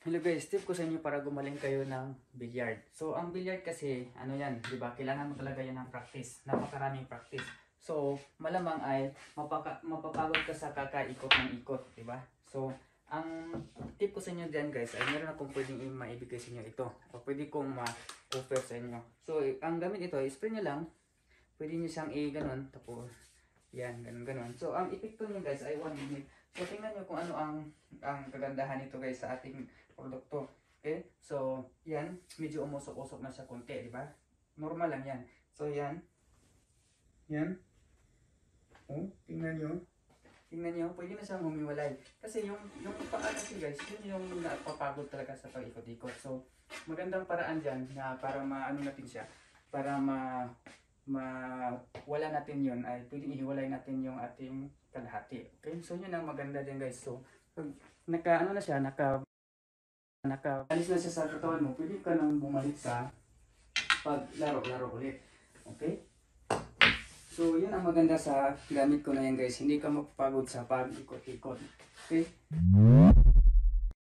Hello guys, tip ko sa inyo para gumaling kayo ng billiard. So, ang billiard kasi, ano yan, di ba? Kailangan mo talaga yan ng practice. Napakaraming practice. So, malamang ay mapapagod ka sa kakaikot ng ikot, di ba? So, ang tip ko sa inyo dyan guys, ay meron akong pwedeng maibigay sa inyo ito. O pwede kong ma-offer sa inyo. So, ang gamit ito, spray nyo lang. Pwede nyo siyang i-ganon. Tapos, yan, ganon. So, ang epekto nyo guys ay 1 minute. So, tingnan nyo kung ano ang kagandahan nito guys sa ating produkto. Okay? So, yan. Medyo umusok-usok na siya konti, di ba? Normal lang yan. So, yan. Yan. Oh, tingnan nyo. Tingnan nyo, pwede na siyang humiwalay. Kasi yung paa kasi guys, yun yung napapagod talaga sa pag-ikot-ikot. So, magandang paraan dyan na para maano natin siya. Para wala natin yun ay pwede ihiwalay natin yung ating kalahati. Okay? So, yun ang maganda dyan guys. So, pag ano na siya, alis na siya sa katawan mo, pwede ka nang bumalik sa paglaro-laro ulit. Okay? So, yun ang maganda sa gamit ko na yan guys. Hindi ka mapapagod sa pag-ikot-ikot. Okay?